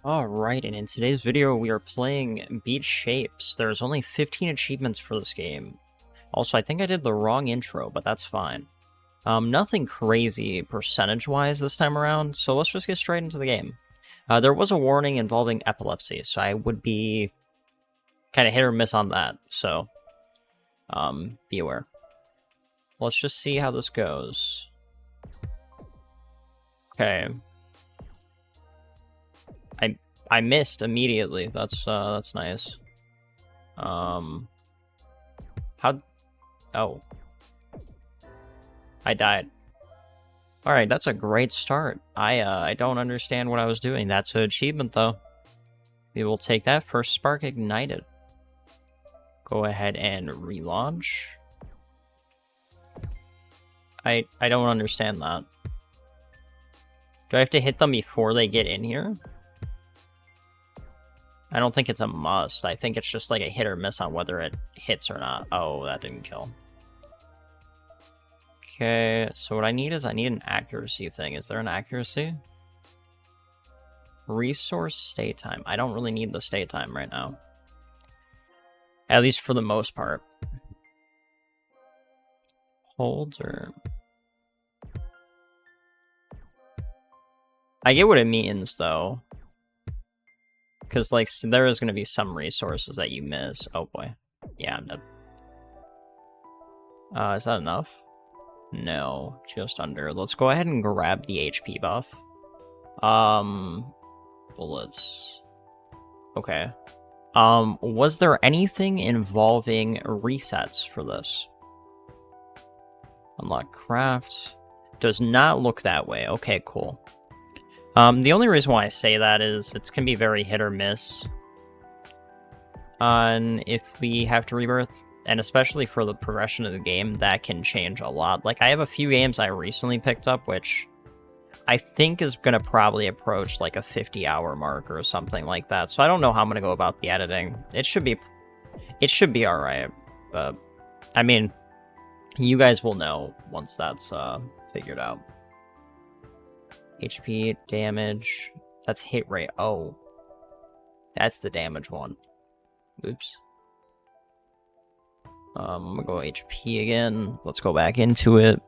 Alright, and in today's video we are playing Beat Shapes. There's only 15 achievements for this game. Also, I think I did the wrong intro, but that's fine. Nothing crazy percentage-wise this time around, so let's just get straight into the game. There was a warning involving epilepsy, so I would be kind of hit or miss on that, so be aware. Let's just see how this goes. Okay. I missed immediately. That's nice. How? Oh. I died. Alright, that's a great start. I don't understand what I was doing. That's an achievement, though. We will take that. First spark ignited. Go ahead and relaunch. I don't understand that. Do I have to hit them before they get in here? I don't think it's a must. I think it's just like a hit or miss on whether it hits or not. Oh, that didn't kill. Okay, so what I need is an accuracy thing. Is there an accuracy? Resource stay time. I don't really need the stay time right now. At least for the most part. Hold or... I get what it means, though. Because, like, so there is going to be some resources that you miss. Oh, boy. Yeah, I'm dead. Is that enough? No, just under. Let's go ahead and grab the HP buff. Bullets. Okay. Was there anything involving resets for this? Unlock craft. Does not look that way. Okay, cool. The only reason why I say that is it can be very hit or miss on if we have to rebirth, and especially for the progression of the game, that can change a lot. Like, I have a few games I recently picked up, which I think is going to probably approach, like, a 50-hour mark or something like that, so I don't know how I'm going to go about the editing. It should be alright, but, I mean, you guys will know once that's, figured out. HP, damage, that's hit rate. Oh, that's the damage one. Oops. I'm gonna go HP again. Let's go back into it.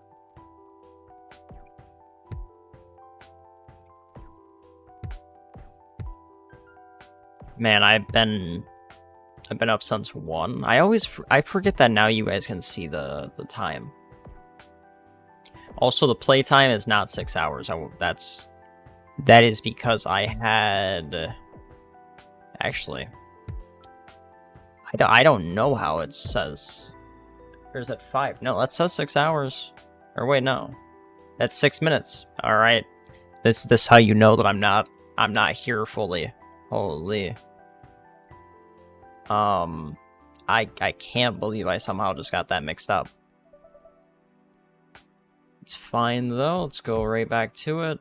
Man, I've been up since 1. I forget that now you guys can see the time. Also, the playtime is not 6 hours. That is because I had... Actually, I don't know how it says. Or is that 5? No, that says 6 hours. Or wait, no, that's 6 minutes. All right, this how you know that I'm not here fully. Holy. I can't believe I somehow just got that mixed up. It's fine, though. Let's go right back to it.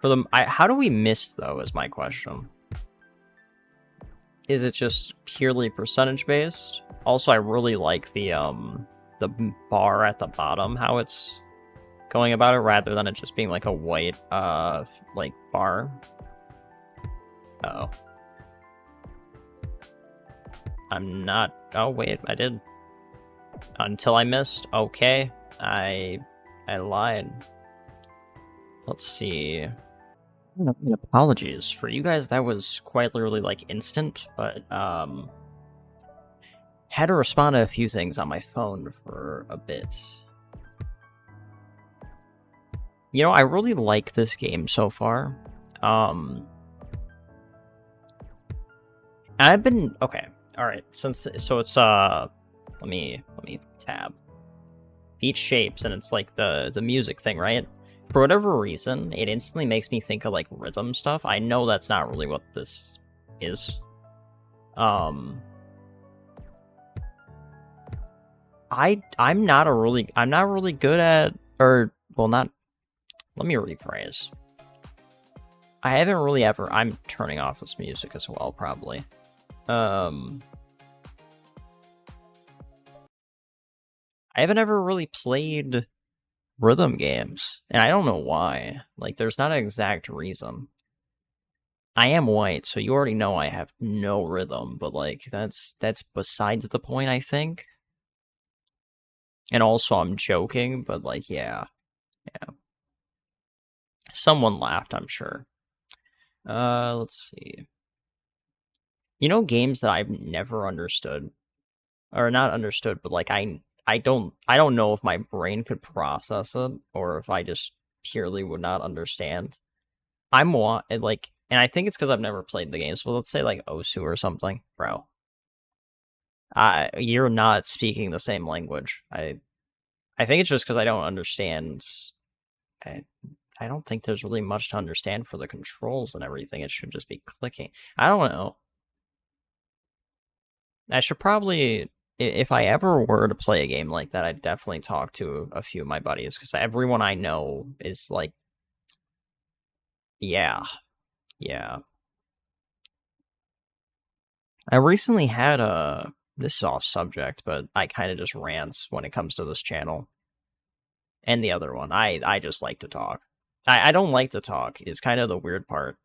How do we miss, though, is my question. Is it just purely percentage-based? Also, I really like the bar at the bottom, how it's going about it, rather than it just being, like, a white, like, bar. Uh-oh. I'm not... Oh, wait, I did... Until I missed. Okay. I lied. Let's see. Apologies. For you guys, that was quite literally, like, instant, but, had to respond to a few things on my phone for a bit. You know, I really like this game so far. I've been... Okay. Alright. So it's, Let me tab. Beat Shapes, and it's like the music thing, right? For whatever reason, it instantly makes me think of like rhythm stuff. I know that's not really what this is. I'm not really good at, or well, not. Let me rephrase. I haven't really ever. I'm turning off this music as well, probably. I haven't ever really played rhythm games, and I don't know why. Like, there's not an exact reason. I am white, so you already know I have no rhythm, but like that's besides the point, I think. And also I'm joking, but like yeah. Someone laughed, I'm sure. Let's see. You know games that I've never understood, or not understood, but like I don't know if my brain could process it or if I just purely would not understand. And I think it's because I've never played the game. So let's say like Osu or something, bro. You're not speaking the same language. I think it's just because I don't understand. I, I don't think there's really much to understand for the controls and everything. It should just be clicking. I don't know. I should probably, if I ever were to play a game like that, I'd definitely talk to a few of my buddies because everyone I know is like, yeah, yeah. I recently had a. This is off subject, but I kind of just rants when it comes to this channel and the other one. I just like to talk. I don't like to talk. Is kind of the weird part.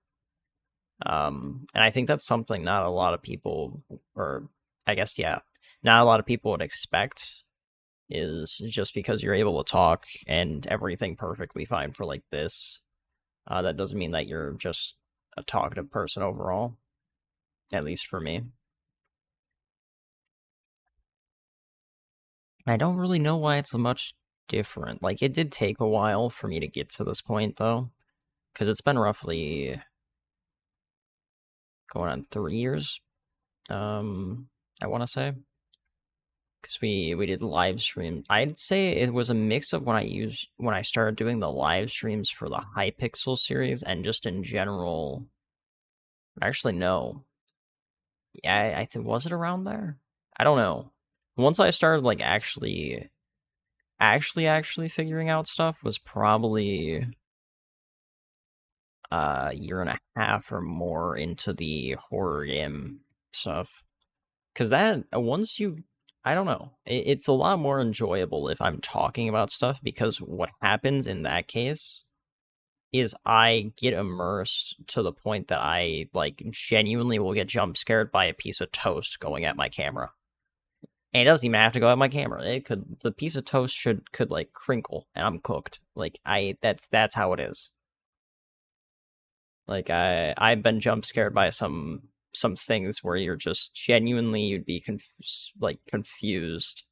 And I think that's something not a lot of people, or I guess yeah, not a lot of people would expect. Is just because you're able to talk and everything perfectly fine for like this. That doesn't mean that you're just a talkative person overall. At least for me. I don't really know why it's much different. Like, it did take a while for me to get to this point, though, because it's been roughly going on 3 years. I want to say because we did live stream. I'd say it was a mix of when I started doing the live streams for the Hypixel series and just in general. Actually, no. Yeah, I think was it around there? I don't know. Once I started like actually figuring out stuff was probably a year and a half or more into the horror game stuff. Because that, once you, I don't know, it's a lot more enjoyable if I'm talking about stuff because what happens in that case is I get immersed to the point that I, like, genuinely will get jump scared by a piece of toast going at my camera. And it doesn't even have to go at my camera. The piece of toast could like crinkle and I'm cooked. Like that's how it is. Like I've been jump scared by some things where you're just genuinely you'd be confused.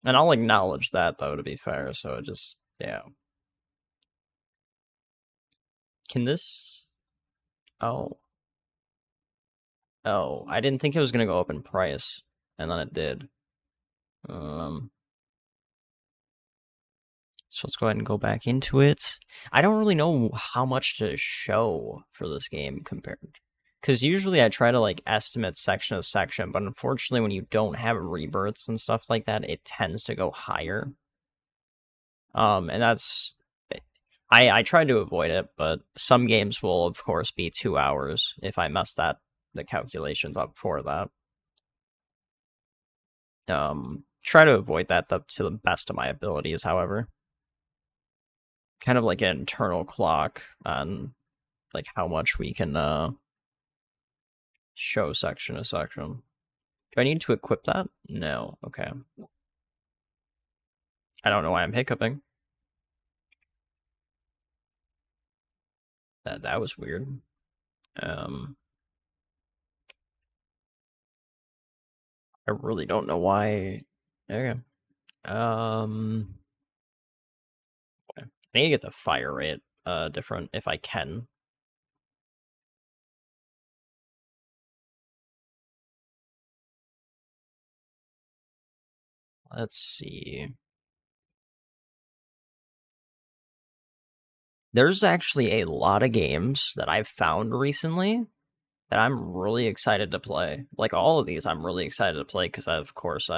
And I'll acknowledge that though, to be fair. So it just yeah. Can this? Oh, oh, I didn't think it was gonna go up in price, and then it did. Um, So let's go ahead and go back into it. I don't really know how much to show for this game compared. Because usually I try to like estimate section of section, but unfortunately when you don't have rebirths and stuff like that, it tends to go higher. And that's I try to avoid it, but some games will of course be 2 hours if I mess the calculations up for that. Try to avoid that to the best of my abilities, however. Kind of like an internal clock on like how much we can show section to section. Do I need to equip that? No. Okay. I don't know why I'm hiccuping. That was weird. Um, I really don't know why. Okay. Okay. I need to get the fire rate different if I can. Let's see. There's actually a lot of games that I've found recently that I'm really excited to play. Like all of these, I'm really excited to play because, of course,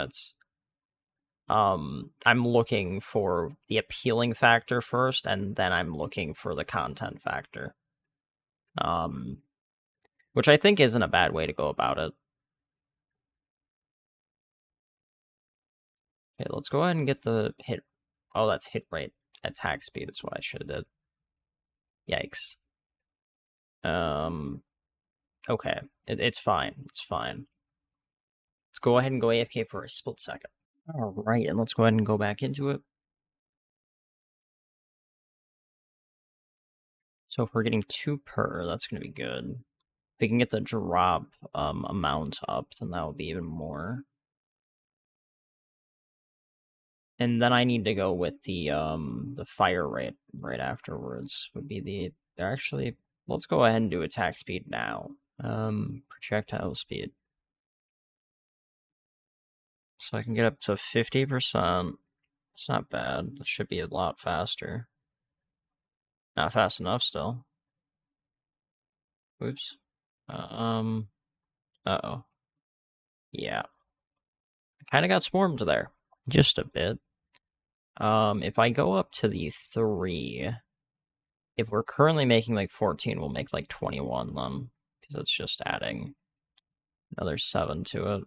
I'm looking for the appealing factor first, and then I'm looking for the content factor. Um, which I think isn't a bad way to go about it. Okay, let's go ahead and get the hit. Oh, that's hit rate. Attack speed is what I should have did. Yikes. Okay. It's fine. It's fine. Let's go ahead and go AFK for a split second. Alright, and let's go ahead and go back into it. So if we're getting 2 per, that's going to be good. If we can get the drop amount up, then that would be even more. And then I need to go with the fire rate right afterwards. Would be the actually. Let's go ahead and do attack speed now. Projectile speed. So I can get up to 50%. It's not bad. It should be a lot faster. Not fast enough still. Oops. Uh-oh. Yeah. I kind of got swarmed there. Just a bit. If I go up to the 3, if we're currently making like 14, we'll make like 21 then. Because it's just adding another 7 to it.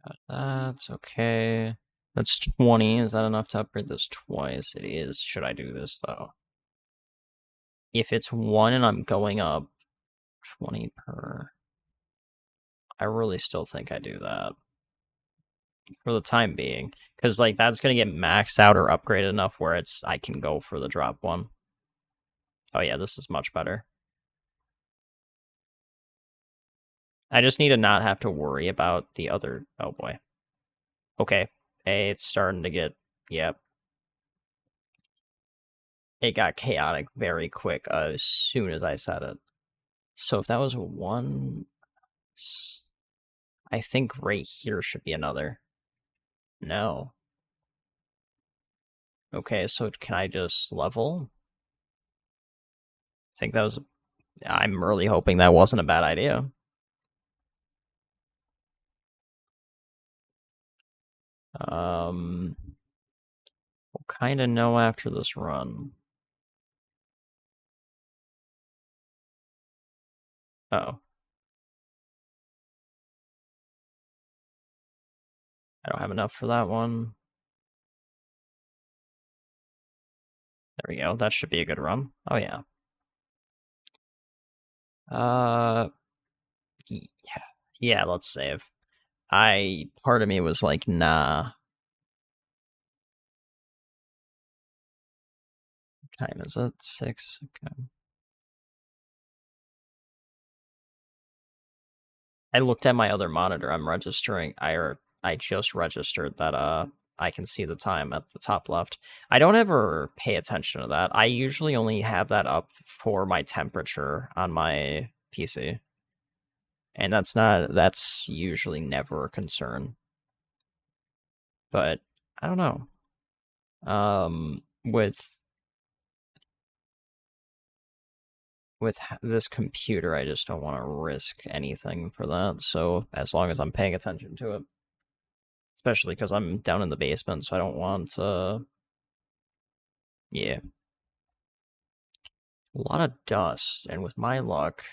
Got that. Okay. That's 20. Is that enough to upgrade this twice? It is. Should I do this though? If it's 1 and I'm going up 20 per, I really still think I do that for the time being, because like that's gonna get maxed out or upgraded enough where it's I can go for the drop one. Oh yeah, this is much better. I just need to not have to worry about the other. Oh boy. Okay. Hey, it's starting to get. Yep. It got chaotic very quick as soon as I said it. So if that was 1, I think right here should be another. No. Okay, so can I just level? I think that was. I'm really hoping that wasn't a bad idea. We'll kind of know after this run. Oh. I don't have enough for that one. There we go. That should be a good run. Oh, yeah. Yeah, yeah, let's save. Part of me was like, nah. What time is it? 6? Okay. I looked at my other monitor. I'm registering. I just registered that I can see the time at the top left. I don't ever pay attention to that. I usually only have that up for my temperature on my PC. And that's usually never a concern. But I don't know. With this computer, I just don't want to risk anything for that. So as long as I'm paying attention to it, especially because I'm down in the basement, so I don't want yeah, a lot of dust. And with my luck,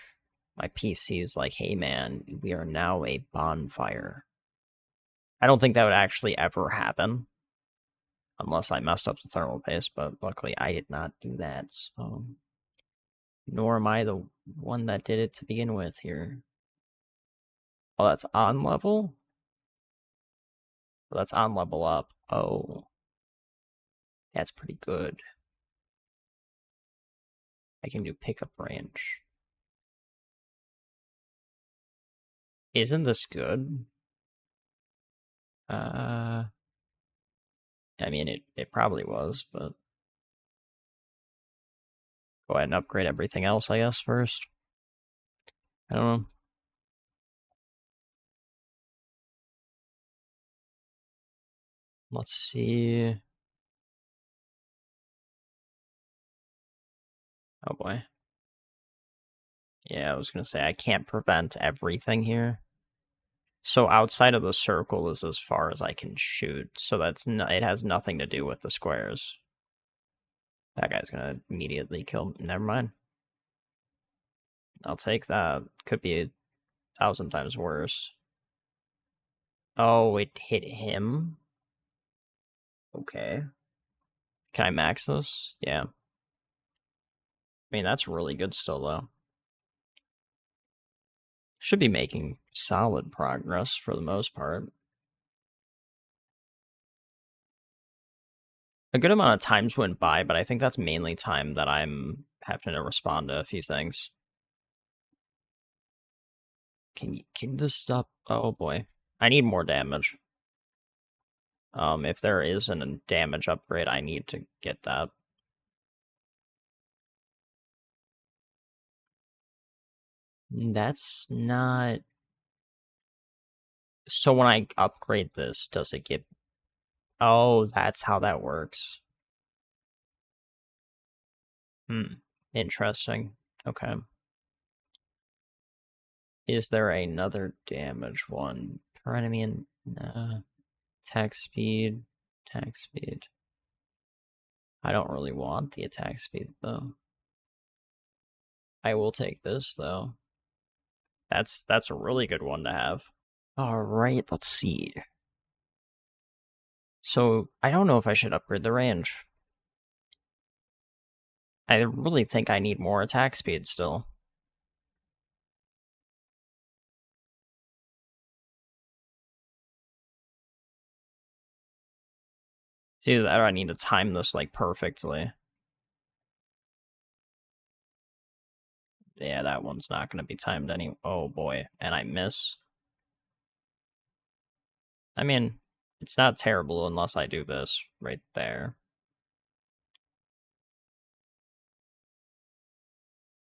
my PC is like, hey man, we are now a bonfire. I don't think that would actually ever happen unless I messed up the thermal paste, but luckily I did not do that. So nor am I the one that did it to begin with here. Oh, that's on level? Well, that's on level up. Oh, that's pretty good. I can do pickup range. Isn't this good? I mean, it probably was, but go ahead and upgrade everything else, I guess, first. I don't know. Let's see. Oh boy. Yeah, I was gonna say I can't prevent everything here. So outside of the circle is as far as I can shoot. So it has nothing to do with the squares. That guy's gonna immediately kill. Never mind. I'll take that. Could be 1,000 times worse. Oh, it hit him? Okay. Can I max this? Yeah. I mean, that's really good still, though. Should be making solid progress for the most part. A good amount of times went by, but I think that's mainly time that I'm having to respond to a few things. Can this stop? Oh boy. I need more damage. If there isn't a damage upgrade, I need to get that. That's not... So when I upgrade this, does it get... Oh, that's how that works. Interesting. Okay. Is there another damage one? Per enemy and... attack speed. Attack speed. I don't really want the attack speed, though. I will take this, though. That's a really good one to have. Alright, let's see. So, I don't know if I should upgrade the range. I really think I need more attack speed still. It's either that or I need to time this, like, perfectly. Yeah, that one's not going to be timed any... Oh, boy. And I miss. I mean, it's not terrible unless I do this right there.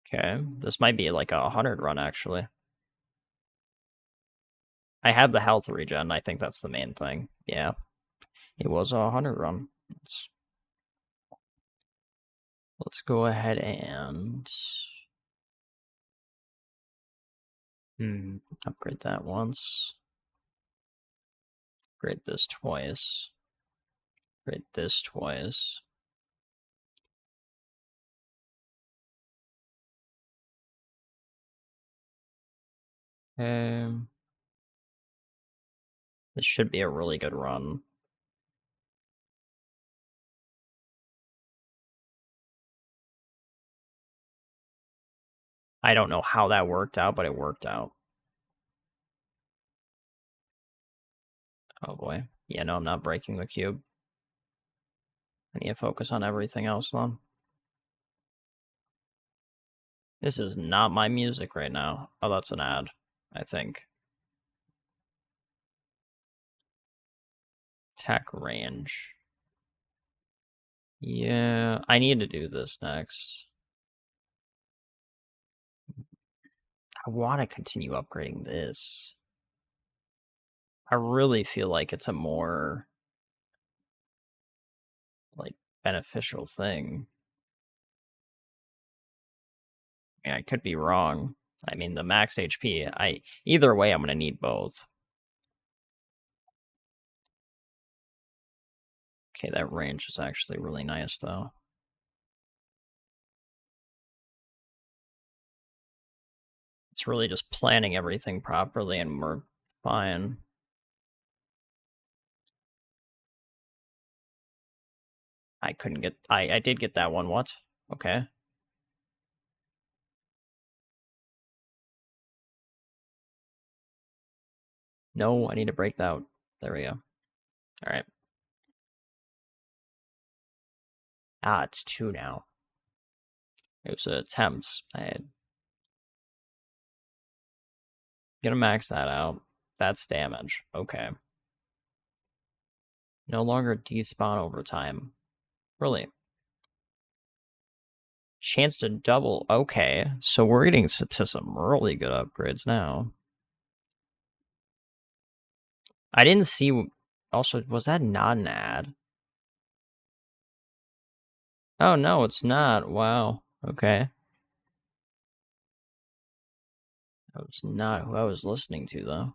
Okay, this might be like a 100 run, actually. I have the health regen, I think that's the main thing. Yeah, it was a 100 run. Let's go ahead and... upgrade that once. Upgrade this twice. Upgrade this twice. This should be a really good run. I don't know how that worked out, but it worked out. Oh boy. Yeah, no, I'm not breaking the cube. I need to focus on everything else, then. This is not my music right now. Oh, that's an ad, I think. Attack range. Yeah, I need to do this next. I want to continue upgrading this. I really feel like it's a more, like, beneficial thing. I mean, I could be wrong. I mean, the max HP, either way, I'm going to need both. Okay, that range is actually really nice, though. It's really just planning everything properly, and we're fine. I couldn't get... I did get that one. What? Okay. No, I need to break that out. There we go. Alright. Ah, it's 2 now. It was attempts. I had... Gonna max that out. That's damage. Okay. No longer despawn over time. Really? Chance to double. Okay. So we're getting to some really good upgrades now. I didn't see... Also, was that not an ad? Oh, no, it's not. Wow. Okay. That was not who I was listening to, though.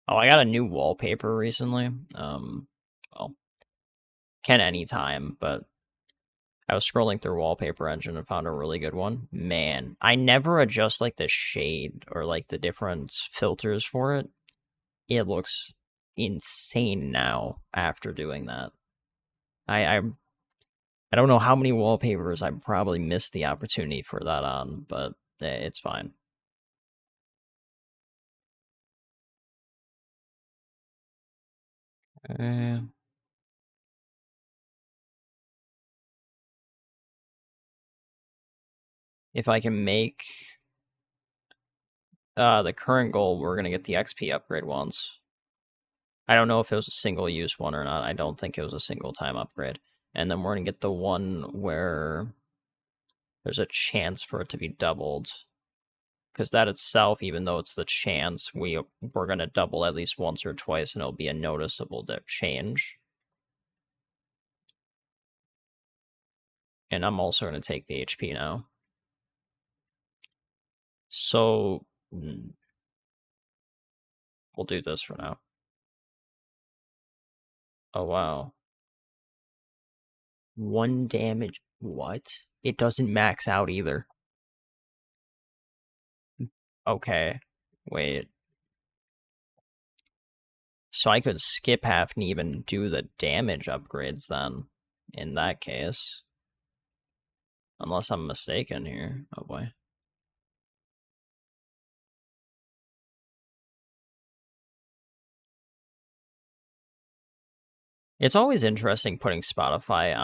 Oh, I got a new wallpaper recently. Well, can anytime, but I was scrolling through Wallpaper Engine and found a really good one. Man, I never adjust like the shade or like the different filters for it. It looks insane now after doing that. I don't know how many wallpapers I probably missed the opportunity for that on, but it's fine. Uh, if I can make the current goal, we're gonna get the XP upgrade once. I don't know if it was a single use one or not. I don't think it was a single time upgrade. And then we're gonna get the one where there's a chance for it to be doubled. Because that itself, even though it's the chance, we're gonna double at least once or twice, and it'll be a noticeable change. And I'm also gonna take the HP now. So we'll do this for now. Oh wow. 1 damage. What? It doesn't max out either. Okay. Wait. So I could skip half and even do the damage upgrades then, in that case. Unless I'm mistaken here. Oh boy. It's always interesting putting Spotify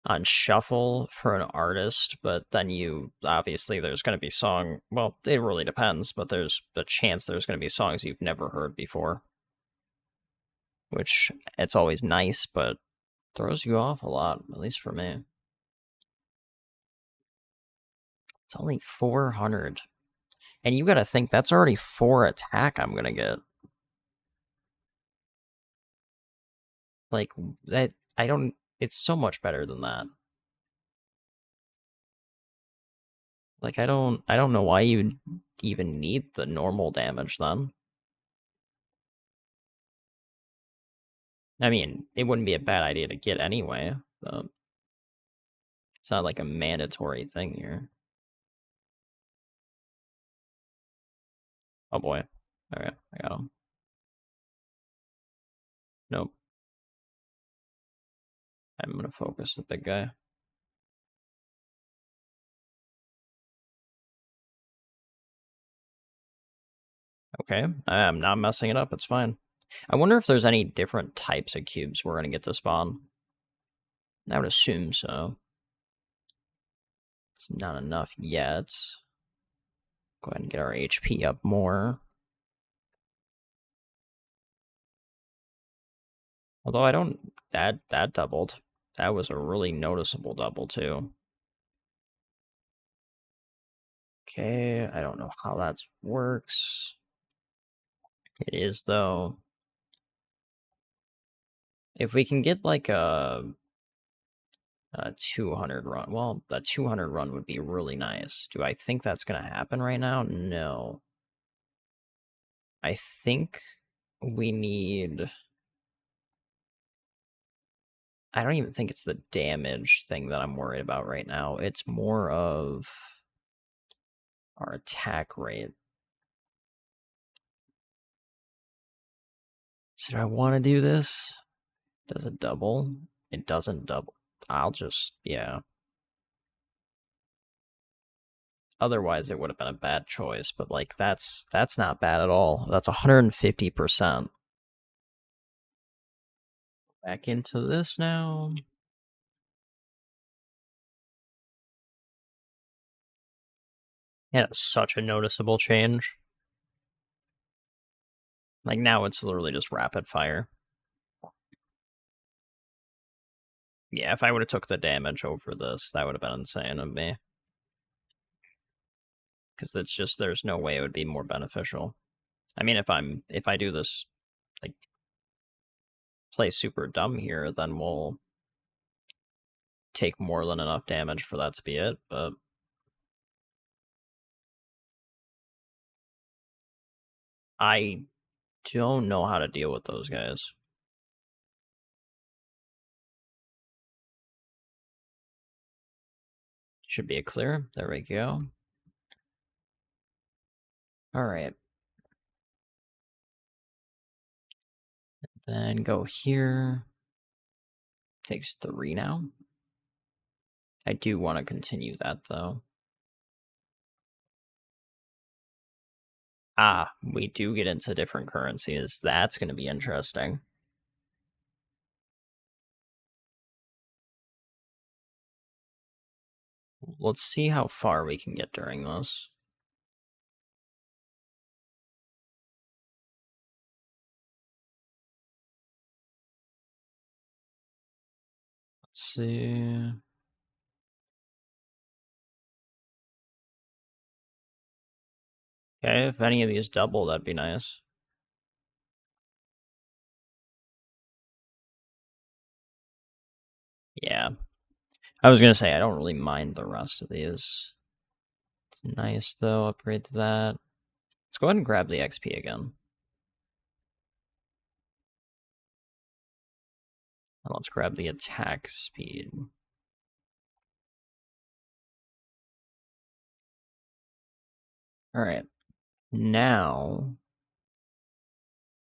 on shuffle for an artist, but then you obviously there's going to be well, it really depends, but there's a chance there's going to be songs you've never heard before, which it's always nice, but throws you off a lot, at least for me. It's only 400. And you got to think that's already 4 attack I'm going to get. Like that I don't it's so much better than that. Like I don't know why you even need the normal damage then. I mean, it wouldn't be a bad idea to get anyway, but it's not like a mandatory thing here. Oh boy. Okay, I got him. Nope. I'm gonna focus the big guy. Okay, I'm not messing it up. It's fine. I wonder if there's any different types of cubes we're gonna get to spawn. I would assume so. It's not enough yet. Go ahead and get our HP up more. Although I don't that doubled. That was a really noticeable double too. Okay, I don't know how that works. It is though. If we can get like a 200 run, well, a 200 run would be really nice. Do I think that's gonna happen right now? No. I think we need. I don't even think it's the damage thing that I'm worried about right now. It's more of our attack rate. So do I want to do this? Does it double? It doesn't double. I'll just, yeah. Otherwise, it would have been a bad choice, but like that's not bad at all. That's 150%. Back into this now. Yeah, it's such a noticeable change. Like now it's literally just rapid fire. Yeah, if I would have took the damage over this, that would have been insane of me. Because it's just there's no way it would be more beneficial. I mean, if I do this like play super dumb here, then we'll take more than enough damage for that to be it. But I don't know how to deal with those guys. Should be a clear. There we go. Alright. Then go here. Takes 3 now. I do want to continue that, though. Ah, we do get into different currencies. That's going to be interesting. Let's see how far we can get during this. Let's see. Okay, if any of these double, that'd be nice. Yeah. I was going to say, I don't really mind the rest of these. It's nice, though. Upgrade to that. Let's go ahead and grab the XP again. And let's grab the attack speed. Alright. Now,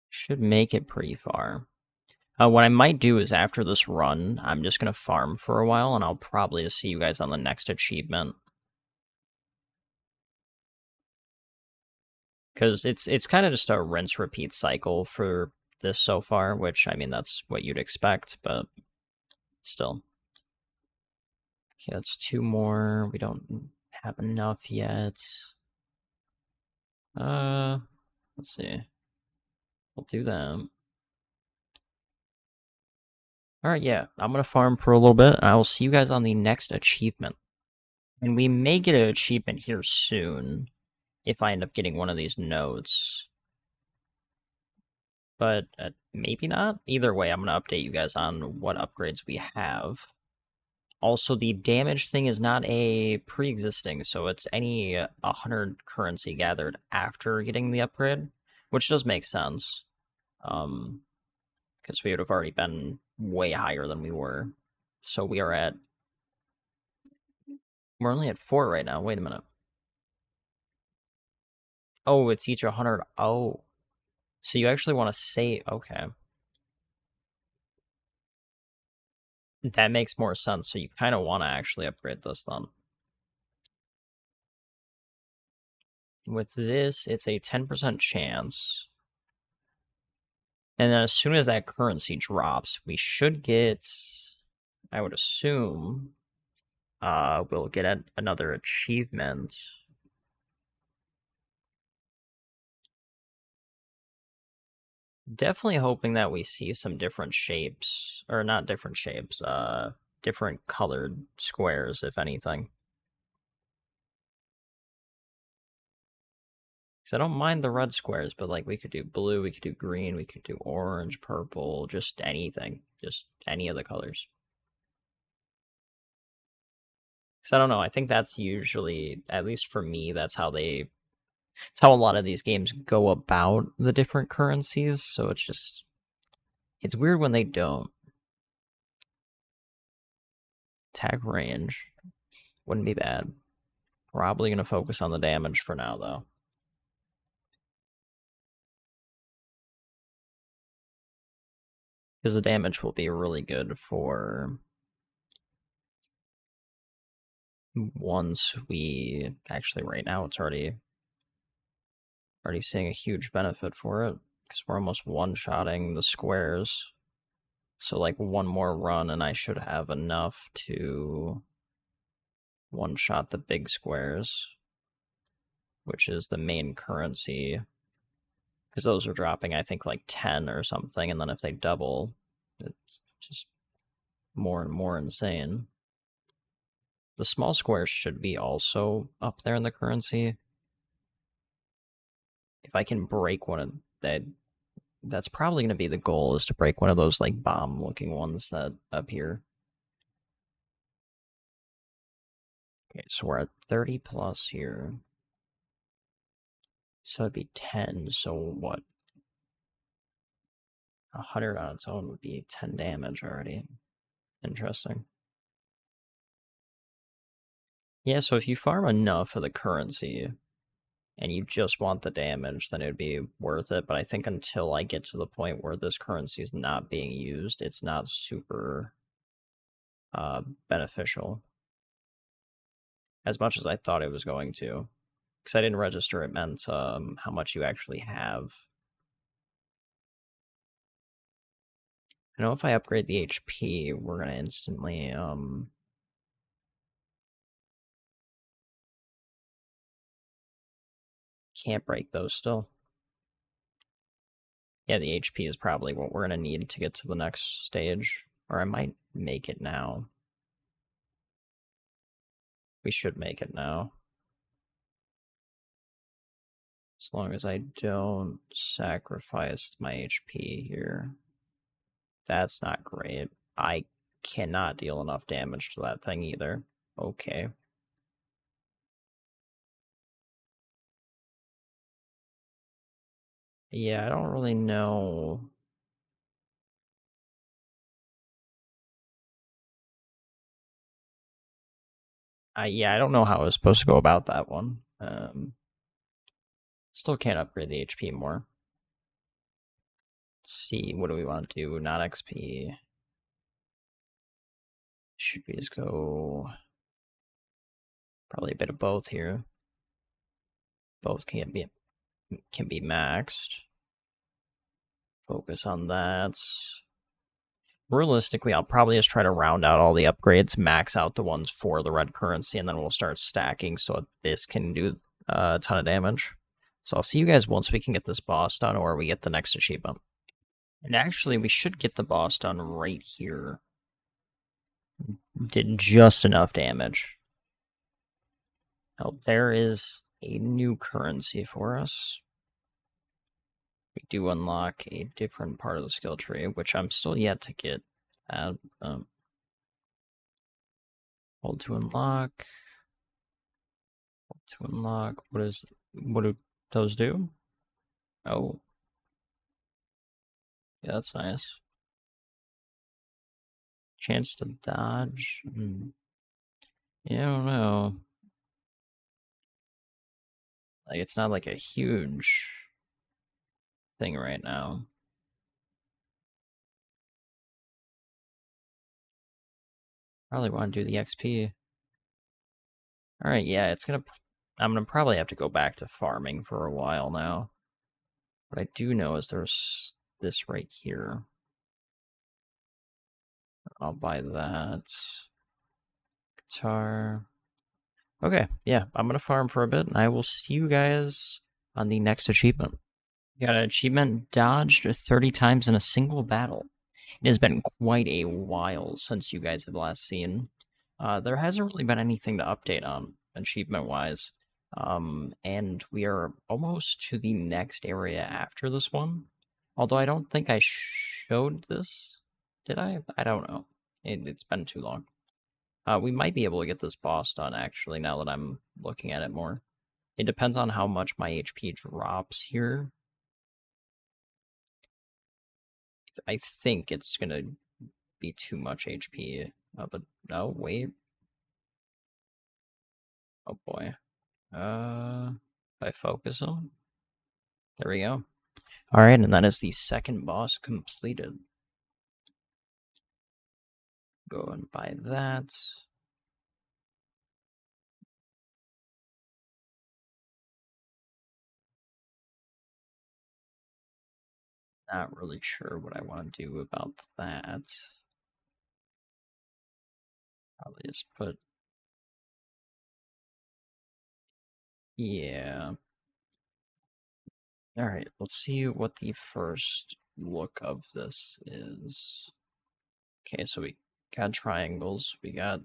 should make it pretty far. What I might do is after this run, I'm just going to farm for a while, and I'll probably see you guys on the next achievement. Because it's kind of just a rinse-repeat cycle for this so far, which, I mean, that's what you'd expect, but still. Okay, that's 2 more. We don't have enough yet. Let's see. We'll do that. Alright, yeah. I'm going to farm for a little bit, and I will see you guys on the next achievement. And we may get an achievement here soon, if I end up getting one of these nodes. But maybe not. Either way, I'm going to update you guys on what upgrades we have. Also, the damage thing is not a pre-existing, so it's any 100 currency gathered after getting the upgrade, which does make sense. Because we would have already been way higher than we were. So we're only at 4 right now. Wait a minute. Oh, it's each 100. Oh. So you actually want to save. Okay. That makes more sense. So you kind of want to actually upgrade this then. With this, it's a 10% chance. And then as soon as that currency drops, we should get, I would assume, we'll get another achievement. Definitely hoping that we see some different shapes, or not different shapes, different colored squares, if anything. Because I don't mind the red squares, but like we could do blue, we could do green, we could do orange, purple, just anything. Just any of the colors. Because I don't know, I think that's usually, at least for me, it's how a lot of these games go about the different currencies, so it's weird when they don't. Attack range. Wouldn't be bad. Probably going to focus on the damage for now, though. Because the damage will be really good for once we... Actually, right now, it's already seeing a huge benefit for it. Because we're almost one-shotting the squares. So, like, one more run, and I should have enough to one-shot the big squares, which is the main currency. Because those are dropping, I think, like 10 or something, and then if they double, it's just more and more insane. The small squares should be also up there in the currency. If I can break one of that's probably going to be the goal, is to break one of those like bomb-looking ones that appear. Okay, so we're at 30 plus here. So it'd be 10, so what? 100 on its own would be 10 damage already. Interesting. Yeah, so if you farm enough of the currency and you just want the damage, then it would be worth it. But I think until I get to the point where this currency is not being used, it's not super beneficial as much as I thought it was going to. Because I didn't register it meant how much you actually have. I know if I upgrade the HP, we're gonna instantly can't break those still. Yeah, the HP is probably what we're gonna need to get to the next stage. Or I might make it now. We should make it now. As long as I don't sacrifice my HP here. That's not great. I cannot deal enough damage to that thing either. Okay. Yeah, I don't really know. Yeah, I don't know how I was supposed to go about that one. Still can't upgrade the HP more. Let's see, what do we want to do? Not XP. Should we just go probably a bit of both here? Both can be maxed. Focus on that. Realistically, I'll probably just try to round out all the upgrades, max out the ones for the red currency, and then we'll start stacking so this can do a ton of damage. So I'll see you guys once we can get this boss done or we get the next achievement. And actually, we should get the boss done right here. Did just enough damage. Oh, there is a new currency for us. We do unlock a different part of the skill tree, which I'm still yet to get at. Hold to unlock. Hold to unlock. What do those do? Oh, yeah, that's nice. Chance to dodge. Yeah, I don't know. Like, it's not like a huge thing right now. Probably want to do the XP. All right, yeah, I'm gonna probably have to go back to farming for a while now. What I do know is there's this right here. I'll buy that. Guitar. Okay, yeah, I'm gonna farm for a bit, and I will see you guys on the next achievement. Got an achievement dodged 30 times in a single battle. It has been quite a while since you guys have last seen. There hasn't really been anything to update on achievement-wise. And we are almost to the next area after this one. Although I don't think I showed this. Did I? I don't know. It's been too long. We might be able to get this boss done, actually, now that I'm looking at it more. It depends on how much my HP drops here. I think it's gonna be too much HP. But no, wait. Oh boy. If I focus on. There we go. Alright, and that is the second boss completed. Go and buy that. Not really sure what I want to do about that. Probably just put. Yeah. Alright, let's see what the first look of this is. Okay, so we got triangles. We got.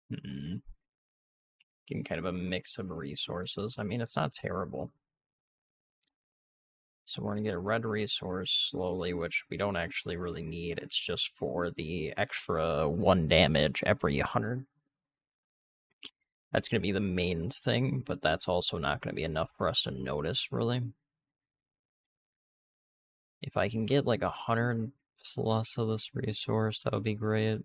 Getting kind of a mix of resources. I mean, it's not terrible. So we're going to get a red resource slowly, which we don't actually really need. It's just for the extra 1 damage every 100. That's going to be the main thing, but that's also not going to be enough for us to notice, really. If I can get like 100 plus of this resource, that would be great.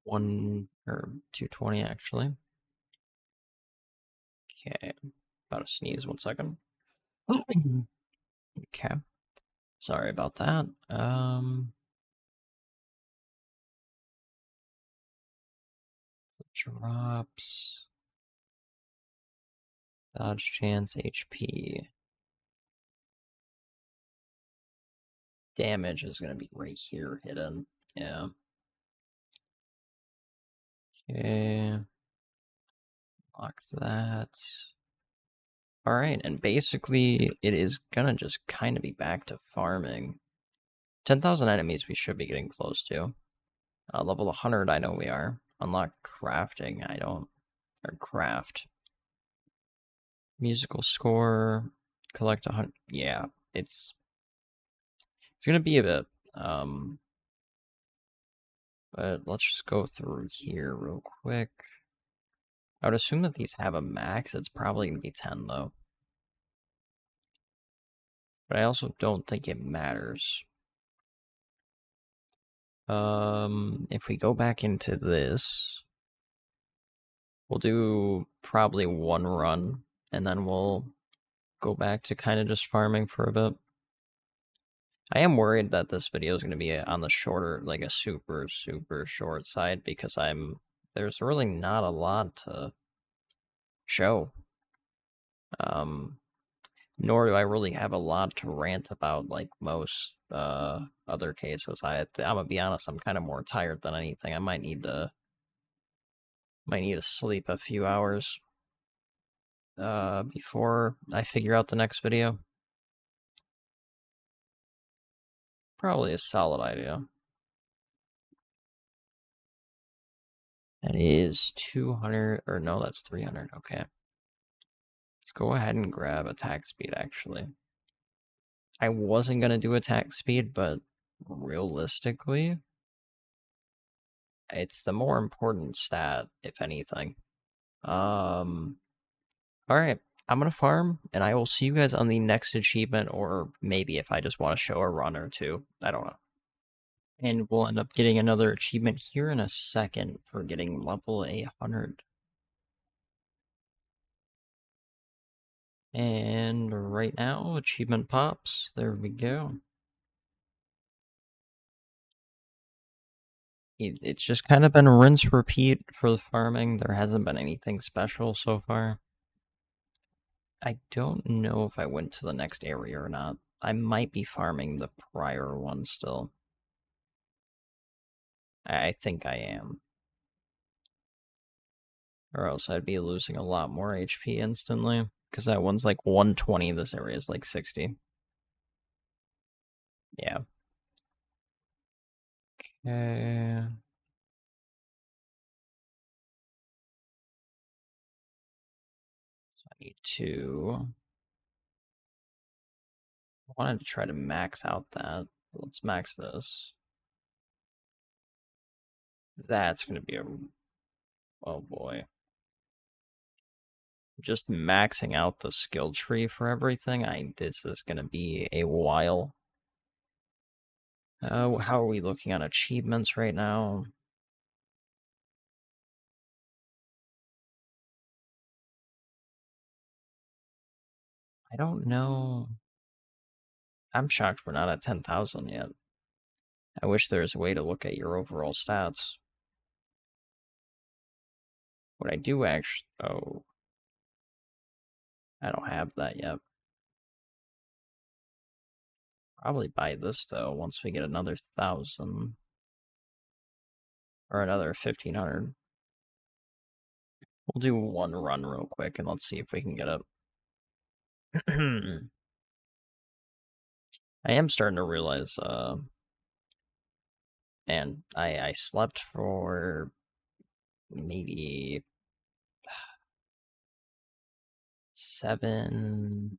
1 or 220 actually. Okay, about to sneeze 1 second. Okay, sorry about that. Drops, dodge chance, HP. Damage is gonna be right here hidden. Yeah. Okay. Lock that. Alright, and basically it is gonna just kind of be back to farming. 10,000 enemies we should be getting close to. Level 100 I know we are. Unlock crafting, I don't. Or craft. Musical score. Collect 100. Yeah, it's gonna be a bit. But let's just go through here real quick. I would assume that these have a max. It's probably gonna be 10 though. But I also don't think it matters. If we go back into this, we'll do probably 1 run, and then we'll go back to kind of just farming for a bit. I am worried that this video is going to be on the shorter, like a super, super short side, because there's really not a lot to show. Nor do I really have a lot to rant about like most other cases. I'm gonna be honest, I'm kind of more tired than anything. I might need to sleep a few hours before I figure out the next video. Probably a solid idea. That is 200, or no, that's 300. Okay. Let's go ahead and grab attack speed, actually. I wasn't going to do attack speed, but realistically, it's the more important stat, if anything. Alright, I'm going to farm, and I will see you guys on the next achievement, or maybe if I just want to show a run or two. I don't know. And we'll end up getting another achievement here in a second for getting level 100. And right now, achievement pops. There we go. It's just kind of been rinse repeat for the farming. There hasn't been anything special so far. I don't know if I went to the next area or not. I might be farming the prior one still. I think I am. Or else I'd be losing a lot more HP instantly. Because that one's like 120, this area is like 60. Yeah. Okay. So I need to... I wanted to try to max out that. Let's max this. That's going to be a... Oh boy. Just maxing out the skill tree for everything, this is going to be a while. How are we looking on achievements right now? I don't know. I'm shocked we're not at 10,000 yet. I wish there was a way to look at your overall stats. What I do actually... Oh. I don't have that yet. Probably buy this, though, once we get another 1,000. Or another 1,500. We'll do 1 run real quick, and let's see if we can get it. I am starting to realize, man, I slept for maybe 7...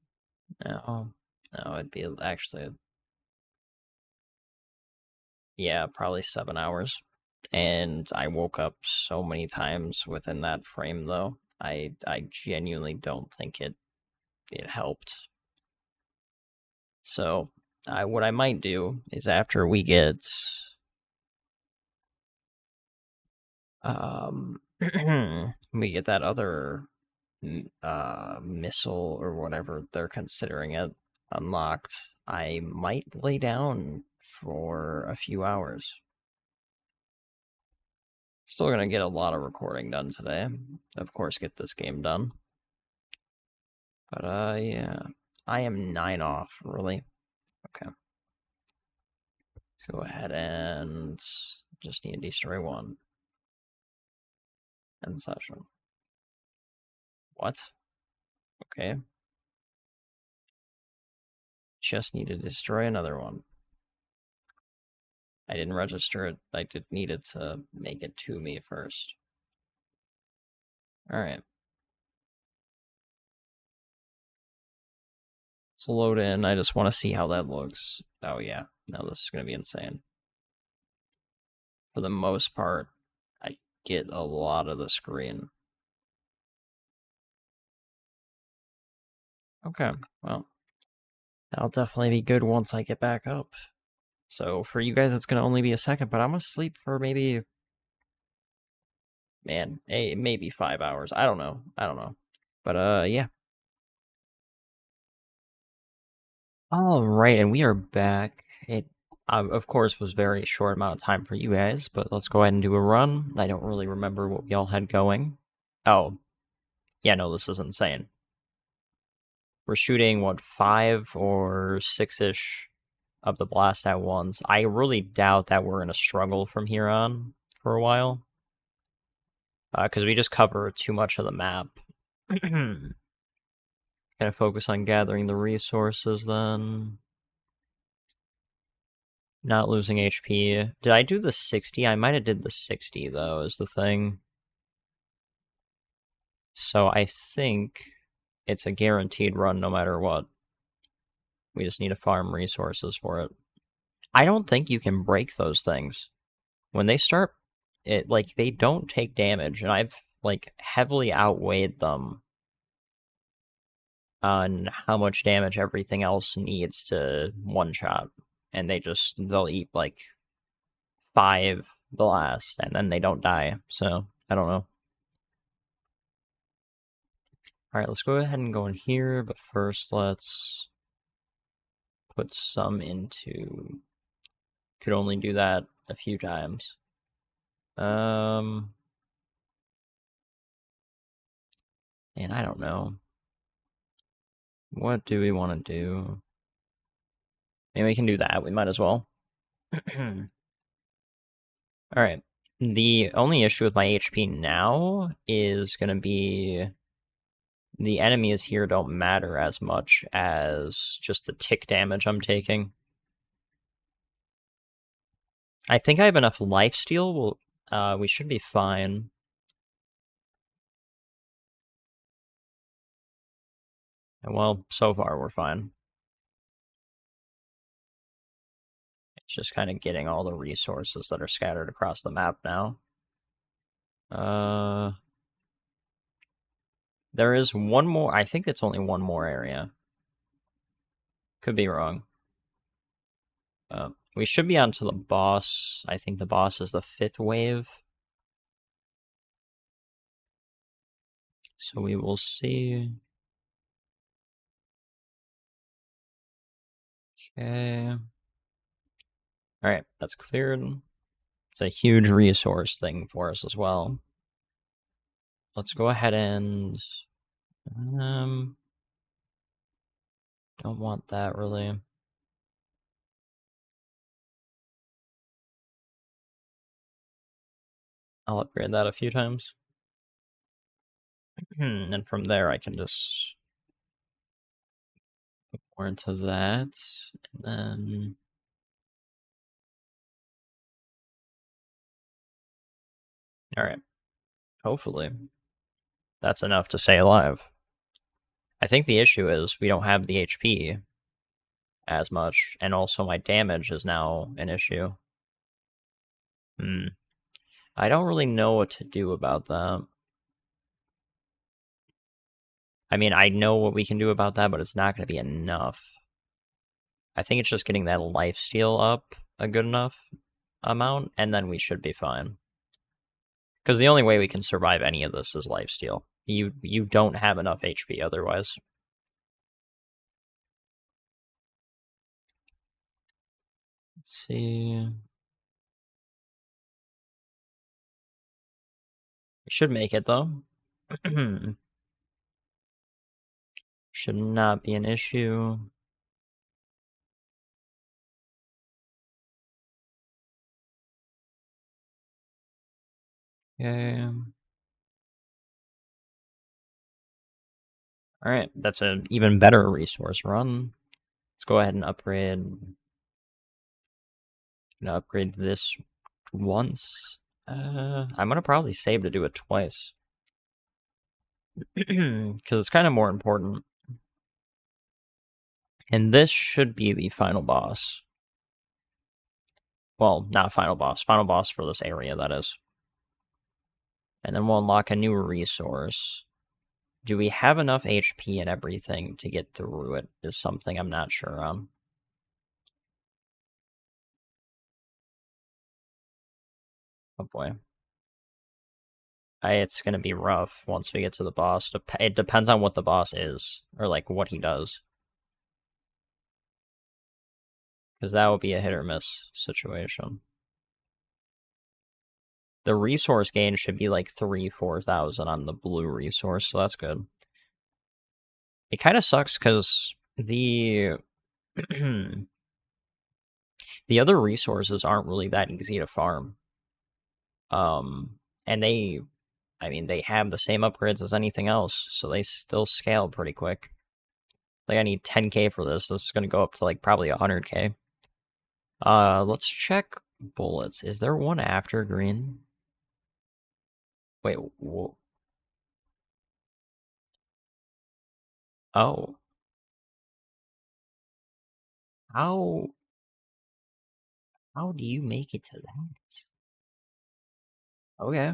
No, it'd be actually... Yeah, probably 7 hours. And I woke up so many times within that frame, though. I genuinely don't think it helped. So, what I might do is after we get We get that other missile or whatever they're considering it unlocked. I might lay down for a few hours. Still gonna get a lot of recording done today. Of course, get this game done. But, yeah. I am 9 off, really. Okay. Let's go ahead and just need to destroy one. End session. What? Okay. Just need to destroy another one. I didn't register it. I did need it to make it to me first. Alright. Let's load in. I just want to see how that looks. Oh yeah. No, this is going to be insane. For the most part, I get a lot of the screen. Okay, well, that'll definitely be good once I get back up. So for you guys, it's going to only be a second, but I'm going to sleep for maybe, man, maybe 5 hours. I don't know. But, yeah. All right, and we are back. It, of course, was very short amount of time for you guys, but let's go ahead and do a run. I don't really remember what we all had going. Oh, yeah, no, this is insane. We're shooting, what, 5 or 6-ish of the blast at once. I really doubt that we're in a struggle from here on for a while. Because we just cover too much of the map. Gonna focus on gathering the resources then. Not losing HP. Did I do the 60? I might have did the 60, though, is the thing. So I think it's a guaranteed run no matter what. We just need to farm resources for it. I don't think you can break those things. When they start, they don't take damage, and I've, heavily outweighed them on how much damage everything else needs to one-shot. And they'll eat, 5 blasts, and then they don't die, so, I don't know. Alright, let's go ahead and go in here, but first let's put some into... Could only do that a few times. And I don't know. What do we want to do? Maybe we can do that, we might as well. Alright. The only issue with my HP now is gonna be... The enemies here don't matter as much as just the tick damage I'm taking. I think I have enough lifesteal. We should be fine. Well, so far we're fine. It's just kind of getting all the resources that are scattered across the map now. There is one more. I think it's only one more area. Could be wrong. We should be on to the boss. I think the boss is the 5th wave. So we will see. Okay. Alright, that's cleared. It's a huge resource thing for us as well. Let's go ahead and... don't want that, really. I'll upgrade that a few times. And from there, I can just put more into that. And then... Alright. Hopefully. That's enough to stay alive. I think the issue is we don't have the HP as much, and also my damage is now an issue. I don't really know what to do about that. I mean, I know what we can do about that, but it's not going to be enough. I think it's just getting that lifesteal up a good enough amount, and then we should be fine. Because the only way we can survive any of this is lifesteal. You don't have enough HP otherwise. Let's see. We should make it though. Should not be an issue. Okay. Alright, that's an even better resource run. Let's go ahead and upgrade. Gonna upgrade this once. I'm gonna probably save to do it twice. Because it's kind of more important. And this should be the final boss. Well, not final boss. Final boss for this area, that is. And then we'll unlock a new resource. Do we have enough HP and everything to get through it is something I'm not sure on. Oh boy. It's gonna be rough once we get to the boss. It depends on what the boss is, or like what he does. Because that would be a hit or miss situation. The resource gain should be like 3,000-4,000 on the blue resource, so that's good. It kind of sucks because the the other resources aren't really that easy to farm. And they have the same upgrades as anything else, so they still scale pretty quick. Like I need 10k for this. This is gonna go up to like probably 100k. Let's check bullets. Is there one after green? Wait, oh. How do you make it to that? Okay,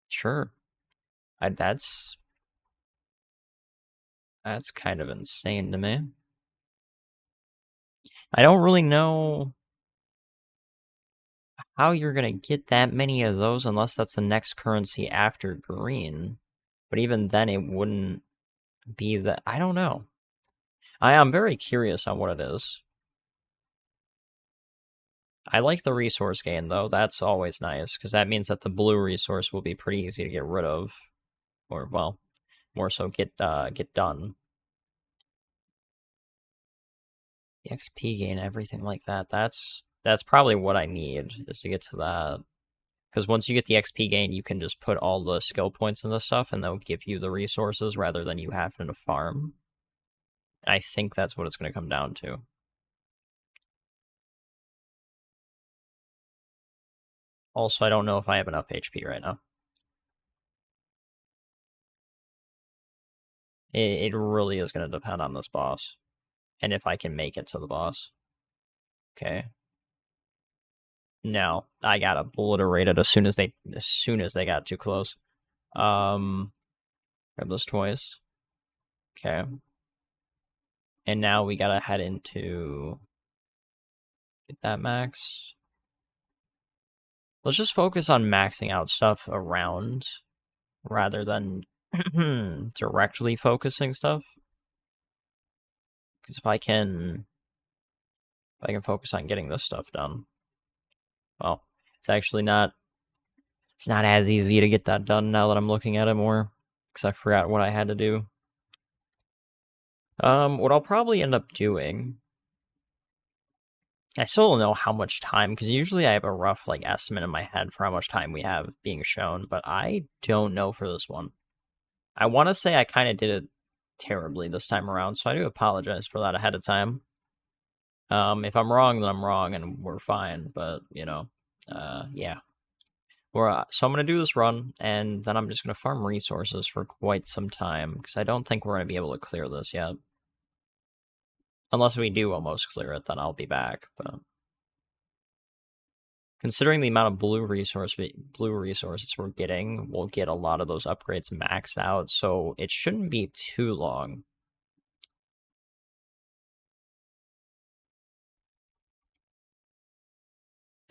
sure. That's kind of insane to me. I don't really know how you're gonna get that many of those unless that's the next currency after green. But even then, it wouldn't be that. I don't know. I am very curious on what it is. I like the resource gain though. That's always nice because that means that the blue resource will be pretty easy to get rid of, or well, more so get done. The XP gain, everything like that. That's probably what I need is to get to that. Because once you get the XP gain, you can just put all the skill points in this stuff, and they'll give you the resources rather than you having to farm. I think that's what it's going to come down to. Also, I don't know if I have enough HP right now. It really is going to depend on this boss, and if I can make it to the boss. Okay. No, I got obliterated as soon as they got too close. Grab those toys. Okay. And now we gotta head into get that max. Let's just focus on maxing out stuff around rather than directly focusing stuff. Because if I can focus on getting this stuff done, well, it's actually not. It's not as easy to get that done now that I'm looking at it more, because I forgot what I had to do. What I'll probably end up doing, I still don't know how much time, because usually I have a rough like estimate in my head for how much time we have being shown, but I don't know for this one. I want to say I kind of did it terribly this time around, so I do apologize for that ahead of time. If I'm wrong, then I'm wrong, and we're fine. But you know, yeah. So I'm gonna do this run, and then I'm just gonna farm resources for quite some time because I don't think we're gonna be able to clear this yet. Unless we do almost clear it, then I'll be back. But considering the amount of blue resources we're getting, we'll get a lot of those upgrades maxed out, so it shouldn't be too long.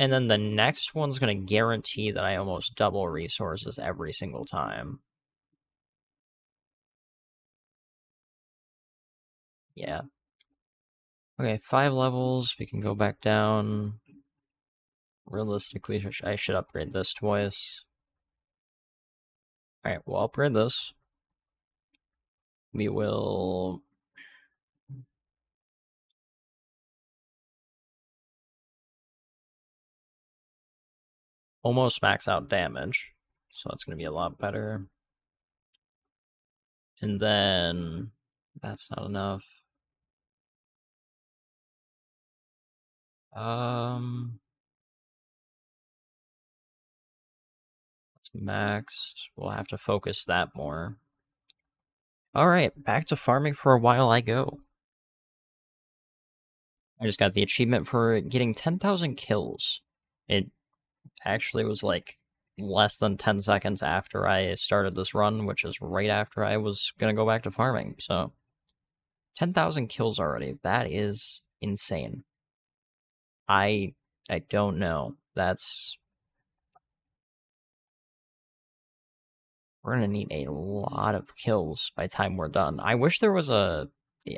And then the next one's going to guarantee that I almost double resources every single time. Yeah. Okay, 5 levels. We can go back down. Realistically, I should upgrade this twice. Alright, we'll upgrade this. We will... almost max out damage. So that's going to be a lot better. And then... that's not enough. It's maxed. We'll have to focus that more. Alright, back to farming for a while I go. I just got the achievement for getting 10,000 kills. It actually was like less than 10 seconds after I started this run, which is right after I was gonna go back to farming. So 10,000 kills already. That is insane. I don't know. We're gonna need a lot of kills by the time we're done. I wish there was I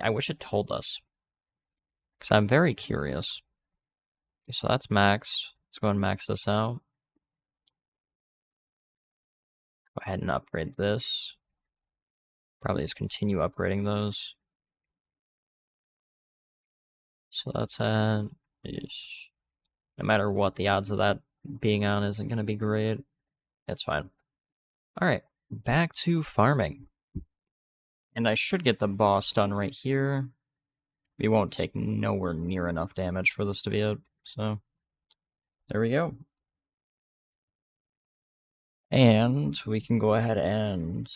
wish it told us, because I'm very curious. Okay, so that's maxed. Let's go and max this out. Go ahead and upgrade this. Probably just continue upgrading those. So that's at... no matter what, the odds of that being on isn't going to be great. It's fine. Alright, back to farming. And I should get the boss done right here. We won't take nowhere near enough damage for this to be it, so... there we go. And we can go ahead and...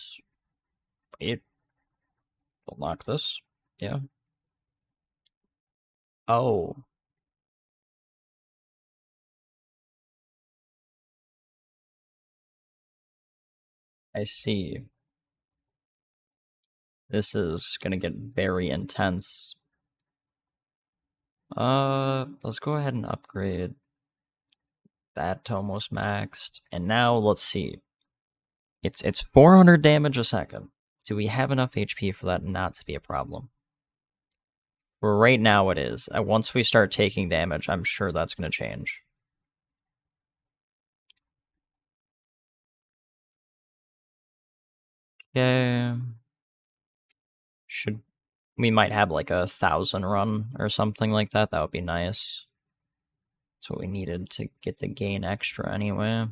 wait. We'll lock this. Yeah. Oh. I see. This is gonna get very intense. Let's go ahead and upgrade that to almost maxed. And now let's see. It's 400 damage a second. Do we have enough HP for that not to be a problem? For right now it is. Once we start taking damage, I'm sure that's gonna change. Okay. We might have like 1,000 run or something like that. That would be nice. That's what we needed to get the gain extra anyway.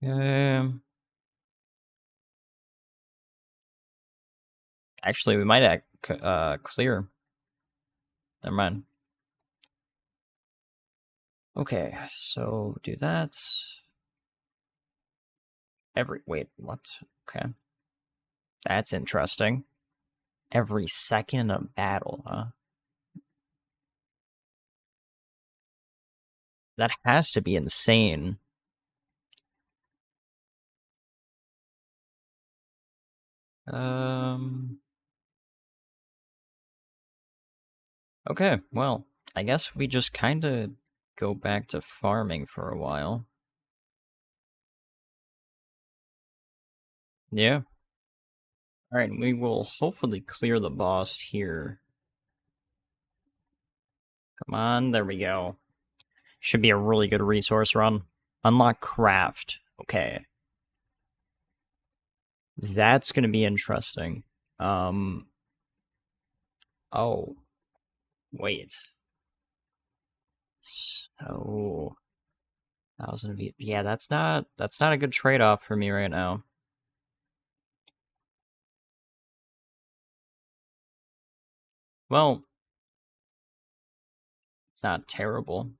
Okay. Actually, we might clear. Never mind. Okay, so do that. Wait, what? Okay. That's interesting. Every second of battle, huh? That has to be insane. Okay, well, I guess we just kind of go back to farming for a while. Yeah. Alright, we will hopefully clear the boss here. Come on, there we go. Should be a really good resource run. Unlock craft. Okay. That's gonna be interesting. Oh. Wait. So... 1,000 V. Yeah, that's not a good trade-off for me right now. Well, it's not terrible.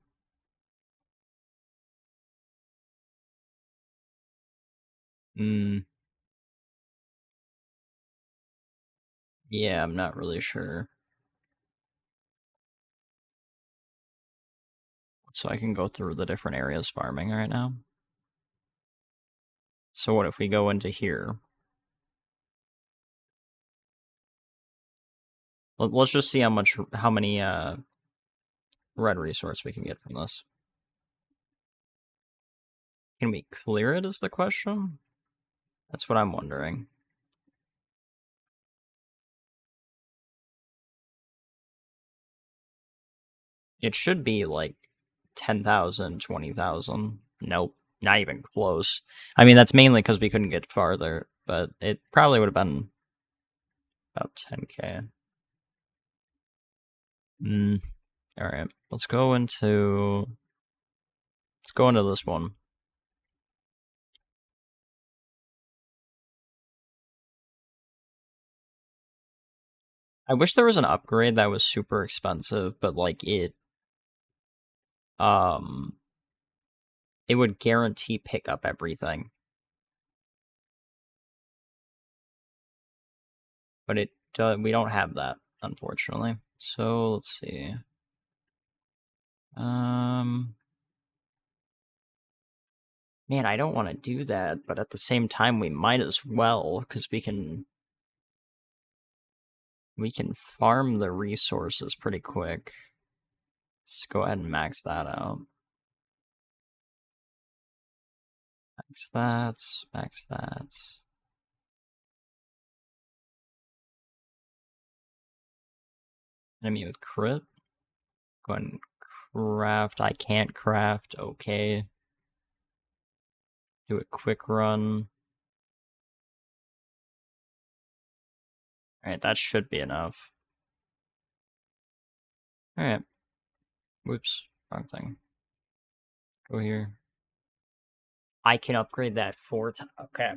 Yeah, I'm not really sure. So I can go through the different areas farming right now. So what if we go into here? Let's just see how many red resource we can get from this. Can we clear it is the question? That's what I'm wondering. It should be like 10,000, 20,000. Nope, not even close. I mean, that's mainly because we couldn't get farther, but it probably would have been about 10k. All right, let's go into this one. I wish there was an upgrade that was super expensive, but like it would guarantee pick up everything. But we don't have that, unfortunately. So let's see. Man, I don't want to do that, but at the same time, we might as well, because we can farm the resources pretty quick. Let's go ahead and max that out. Max that, max that. Enemy with crit. Go ahead and craft. I can't craft. Okay. Do a quick run. Alright, that should be enough. Alright. Whoops. Wrong thing. Go here. I can upgrade that 4 times. Okay.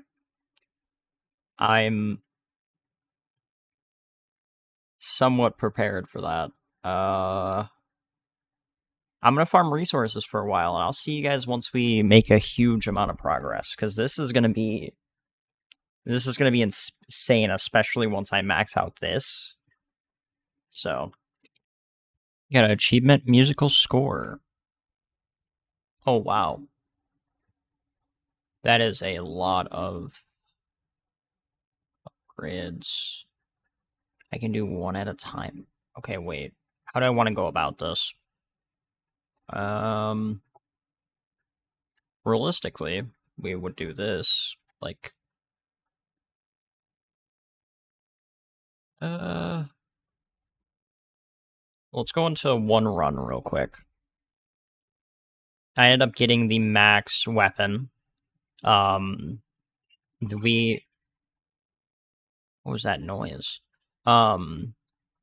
I'm somewhat prepared for that. I'm gonna farm resources for a while, and I'll see you guys once we make a huge amount of progress, because this is gonna be insane, especially once I max out this. So, got an achievement, musical score. Oh wow, that is a lot of upgrades. I can do one at a time. Okay, wait. How do I want to go about this? Realistically, we would do this, like, let's go into one run real quick. I ended up getting the max weapon. What was that noise?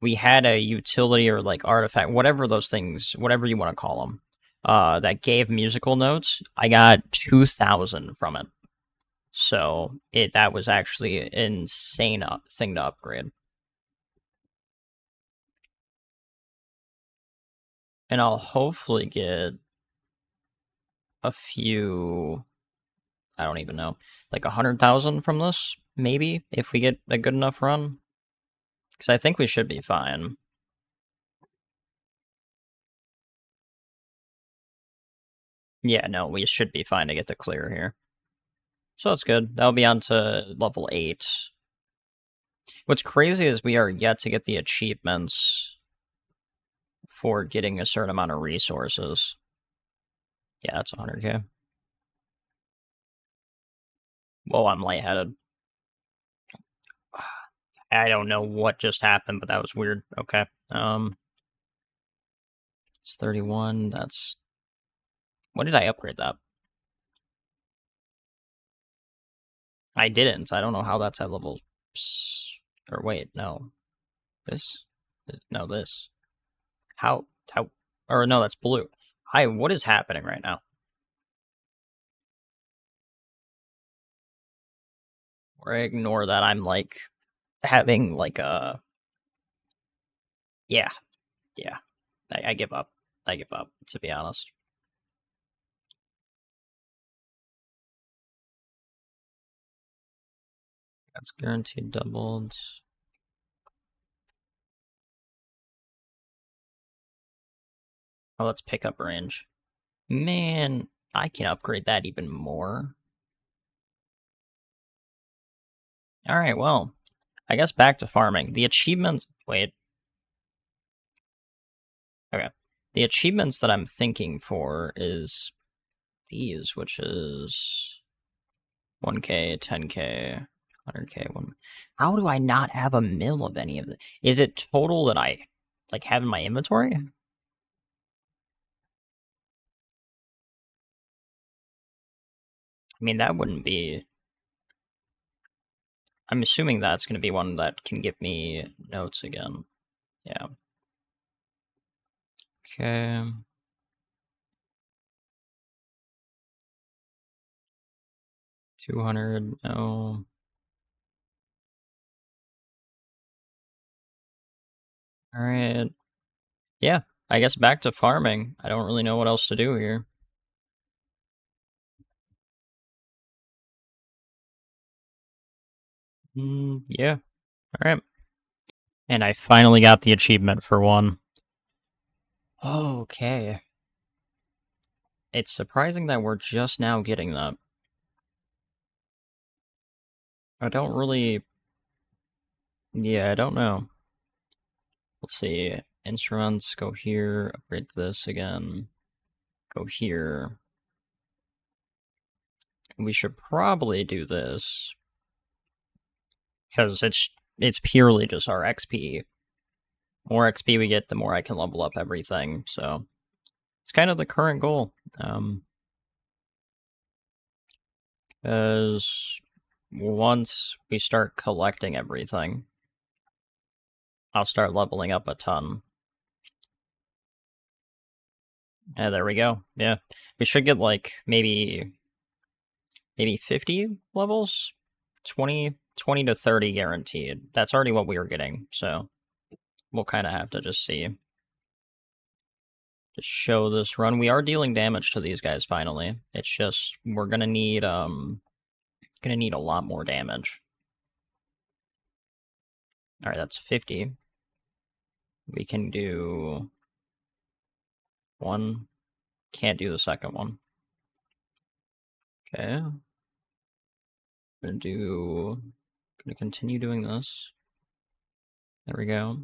We had a utility or like artifact, whatever those things, whatever you want to call them, that gave musical notes. I got 2,000 from it. So that was actually an insane thing to upgrade. And I'll hopefully get a few, I don't even know, like 100,000 from this, maybe, if we get a good enough run. Because I think we should be fine. Yeah, no, we should be fine to get the clear here. So that's good. That'll be on to level 8. What's crazy is we are yet to get the achievements for getting a certain amount of resources. Yeah, that's 100k. Whoa, I'm lightheaded. I don't know what just happened, but that was weird. Okay. It's 31. That's... When did I upgrade that? I didn't. I don't know how that's at level... Or wait, no. This? No, this. How? Or no, that's blue. What is happening right now? Or ignore that. I'm like having like a... Yeah. I give up. I give up, to be honest. That's guaranteed doubled. Oh, let's pick up range. Man, I can upgrade that even more. Alright, well, I guess back to farming. The achievements... Wait. The achievements that I'm thinking for is these, which is 1K, 10K, 100K. How do I not have a mill of any of it? Is it total that I like have in my inventory? I mean, that wouldn't be. I'm assuming that's going to be one that can give me notes again. Yeah. Okay. 200. No. All right. Yeah. I guess back to farming. I don't really know what else to do here. Yeah. All right. And I finally got the achievement for one. Okay. It's surprising that we're just now getting that. I don't really... Yeah, I don't know. Let's see. Instruments, go here, upgrade this again. Go here. We should probably do this. Because it's purely just our XP. More XP we get, the more I can level up everything, so... It's kind of the current goal. Because once we start collecting everything, I'll start leveling up a ton. Yeah, there we go. Yeah. We should get like maybe 50 levels? 20 to 30 guaranteed. That's already what we were getting, so we'll kind of have to just see. To show this run. We are dealing damage to these guys finally. It's just we're gonna need a lot more damage. Alright, that's 50. We can do one. Can't do the second one. Okay. Gonna continue doing this. There we go.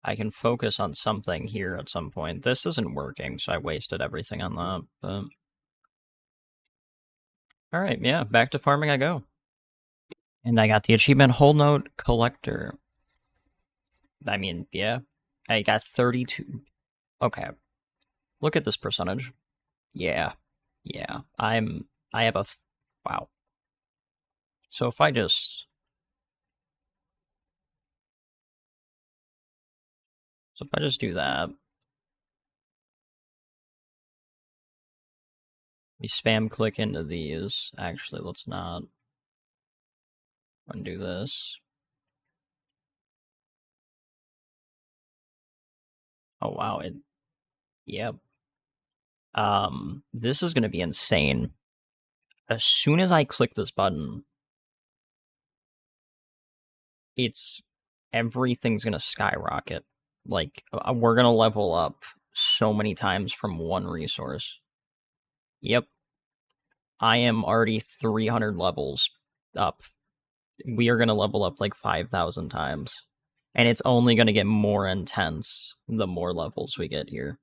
I can focus on something here at some point. This isn't working, so I wasted everything on that, but... Alright, yeah, back to farming I go. And I got the achievement Whole Note Collector. I mean, yeah. I got 32. Okay. Look at this percentage. Yeah. Yeah. I have a... Wow. So if I just... So if I just do that... We spam click into these. Actually, let's not undo this. Oh, wow. Yep. This is going to be insane. As soon as I click this button, everything's going to skyrocket. Like, we're going to level up so many times from one resource. Yep. I am already 300 levels up. We are going to level up like 5,000 times. And it's only going to get more intense the more levels we get here.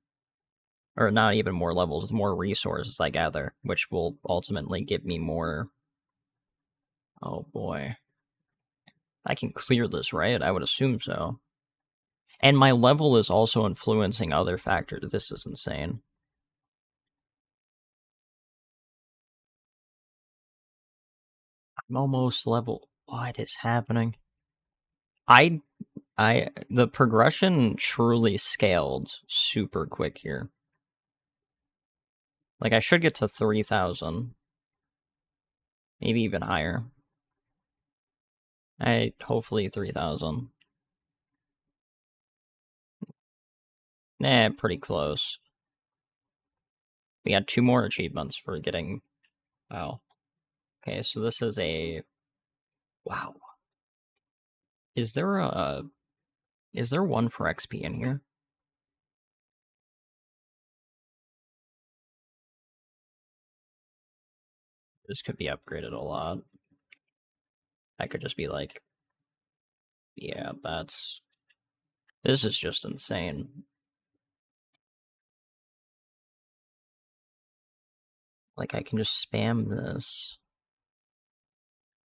Or not even more levels, more resources I gather, which will ultimately give me more... Oh boy. I can clear this, right? I would assume so. And my level is also influencing other factors. This is insane. I'm almost level... What is happening? The progression truly scaled super quick here. Like, I should get to 3,000. Maybe even higher. Hopefully 3,000. Nah, pretty close. We got 2 more achievements for getting... Wow. Okay, so this is a... Wow. Is there one for XP in here? This could be upgraded a lot. I could just be like... Yeah, that's... This is just insane. Like, I can just spam this.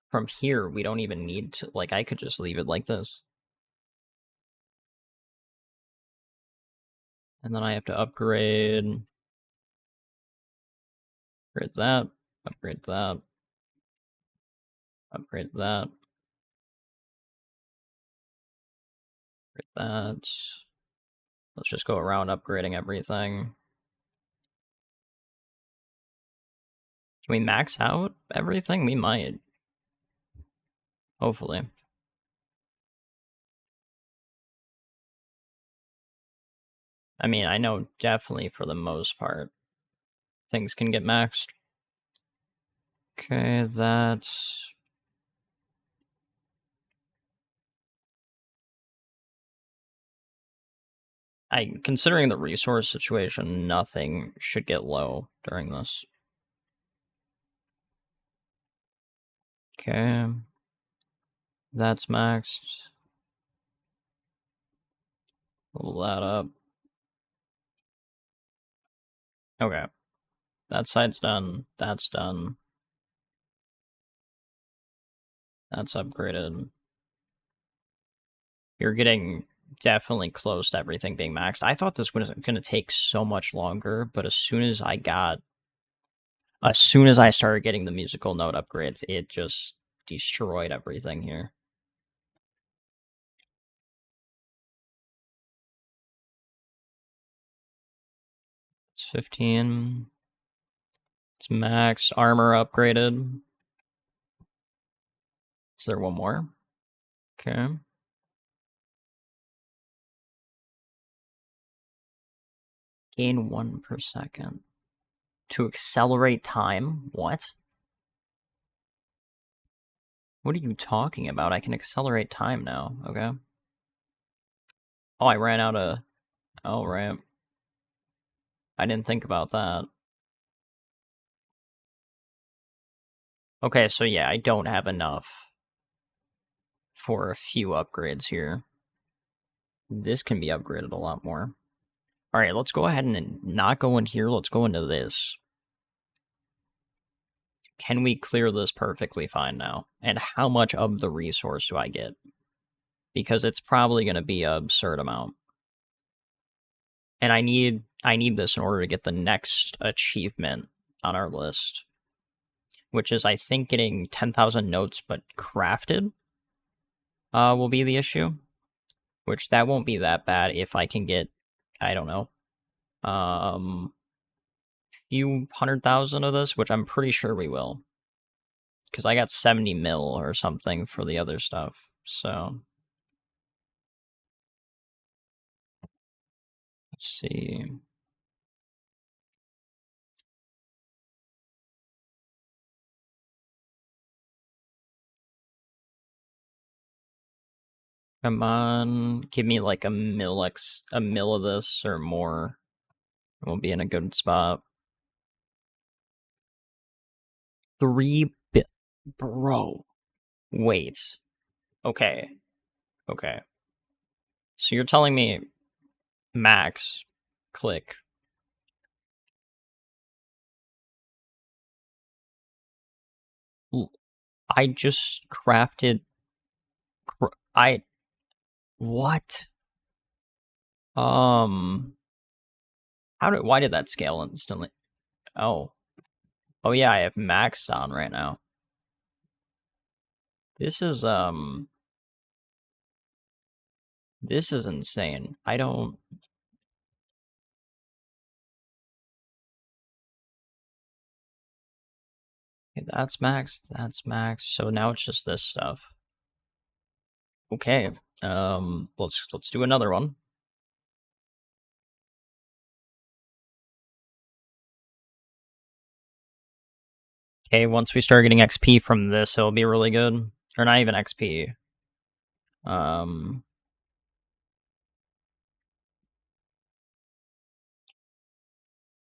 From here, we don't even need to... Like, I could just leave it like this. And then I have to upgrade... Upgrade that. Upgrade that. Upgrade that. Upgrade that. Let's just go around upgrading everything. Can we max out everything? We might. Hopefully. I mean, I know definitely for the most part, things can get maxed. Okay, that's... considering the resource situation, nothing should get low during this. Okay. That's maxed. Level that up. Okay. That side's done. That's done. That's upgraded. You're getting definitely close to everything being maxed. I thought this was going to take so much longer, but as soon as I started getting the musical note upgrades, it just destroyed everything here. It's 15. It's max. Armor upgraded. Is there one more? Okay. Gain 1 per second. To accelerate time? What? What are you talking about? I can accelerate time now. Okay. Oh, I ran out of... Oh, right. I didn't think about that. Okay, so yeah, I don't have enough for a few upgrades here. This can be upgraded a lot more. Alright, let's go ahead and not go in here. Let's go into this. Can we clear this perfectly fine now? And how much of the resource do I get? Because it's probably going to be an absurd amount. And I need this in order to get the next achievement on our list. Which is, I think, getting 10,000 notes, but crafted will be the issue. Which, that won't be that bad if I can get, I don't know, few 100,000 of this, which I'm pretty sure we will. Because I got 70 mil or something for the other stuff, so... Let's see... Come on, give me like a mil of this or more. We'll be in a good spot. 3 bit, bro. Wait. Okay. Okay. So you're telling me max click. I just crafted. What? Why did that scale instantly? Oh. Oh yeah, I have maxed on right now. This is insane. I don't... Okay, that's max, so now it's just this stuff. Okay, let's do another one. Okay, once we start getting XP from this, it'll be really good. Or not even XP.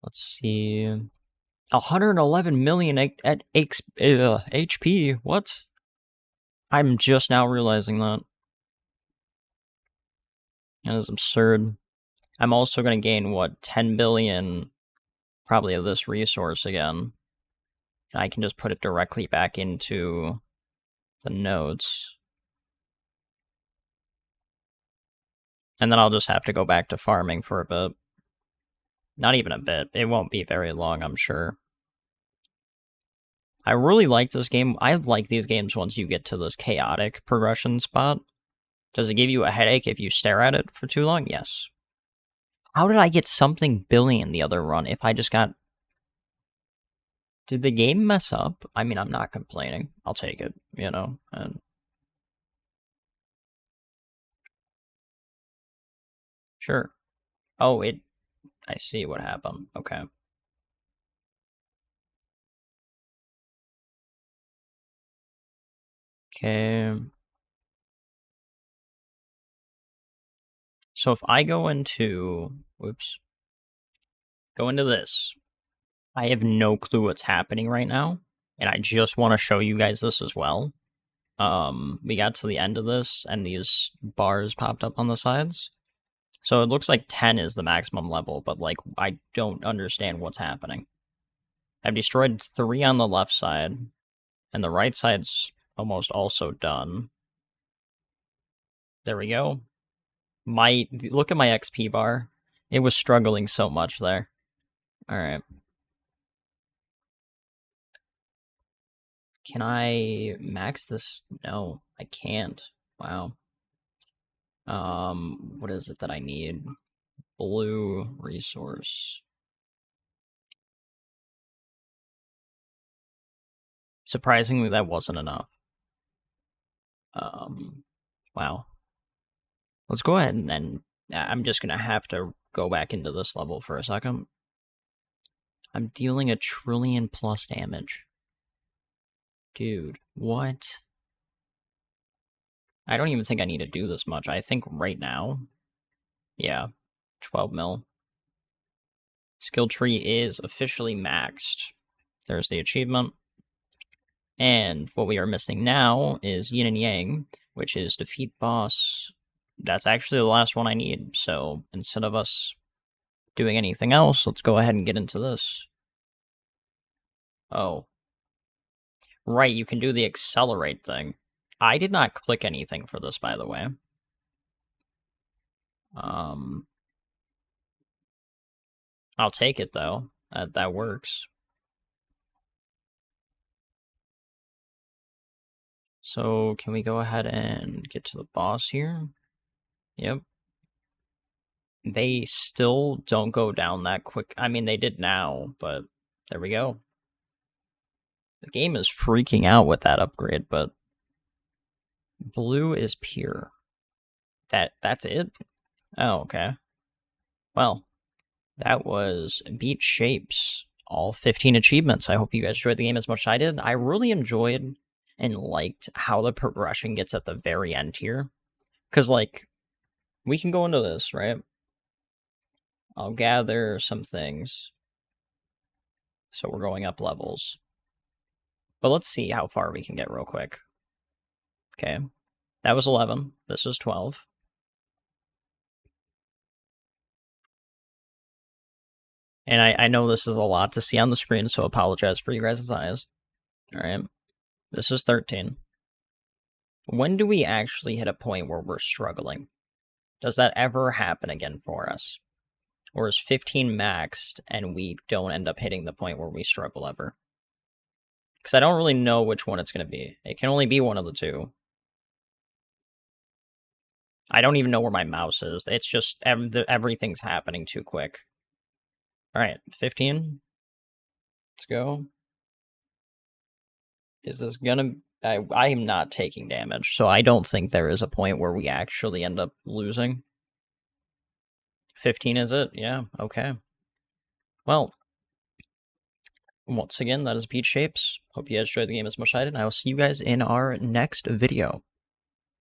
Let's see. 111 million at HP. What? I'm just now realizing that. That is absurd. I'm also going to gain, what, 10 billion, probably, of this resource again. I can just put it directly back into the nodes. And then I'll just have to go back to farming for a bit. Not even a bit. It won't be very long, I'm sure. I really like this game. I like these games once you get to this chaotic progression spot. Does it give you a headache if you stare at it for too long? Yes. How did I get something billion the other run if I just got... Did the game mess up? I mean, I'm not complaining. I'll take it, you know? And... Sure. Oh, I see what happened. Okay. Okay. So if I go into... Whoops. Go into this. I have no clue what's happening right now. And I just want to show you guys this as well. We got to the end of this, and these bars popped up on the sides. So it looks like 10 is the maximum level, but, like, I don't understand what's happening. I've destroyed 3 on the left side, and the right side's almost also done. There we go. Look at my XP bar. It was struggling so much there. Alright. Can I max this? No, I can't. Wow. What is it that I need? Blue resource. Surprisingly, that wasn't enough. Wow. Let's go ahead and I'm just gonna have to go back into this level for a second. I'm dealing 1 trillion plus damage. Dude, what? I don't even think I need to do this much. I think right now, yeah, 12 mil. Skill tree is officially maxed. There's the achievement. And what we are missing now is Yin and Yang, which is defeat boss. That's actually the last one I need, so instead of us doing anything else, let's go ahead and get into this. Oh. Right, you can do the accelerate thing. I did not click anything for this, by the way. I'll take it, though. That works. So, can we go ahead and get to the boss here? Yep. They still don't go down that quick. I mean, they did now, but there we go. The game is freaking out with that upgrade, but blue is pure. That's it? Oh, okay. Well, that was Beat Shapes. All 15 achievements. I hope you guys enjoyed the game as much as I did. I really enjoyed and liked how the progression gets at the very end here. Because, like, we can go into this, right? I'll gather some things. So we're going up levels. But let's see how far we can get real quick. Okay. That was 11. This is 12. And I know this is a lot to see on the screen, so apologize for you guys' eyes. Alright. This is 13. When do we actually hit a point where we're struggling? Does that ever happen again for us? Or is 15 maxed and we don't end up hitting the point where we struggle ever? Because I don't really know which one it's going to be. It can only be one of the two. I don't even know where my mouse is. It's just everything's happening too quick. Alright, 15. Let's go. Is this gonna... I am not taking damage, so I don't think there is a point where we actually end up losing. 15 is it? Yeah, okay. Well, once again, that is Beat Shapes. Hope you guys enjoyed the game as much as I did, and I will see you guys in our next video.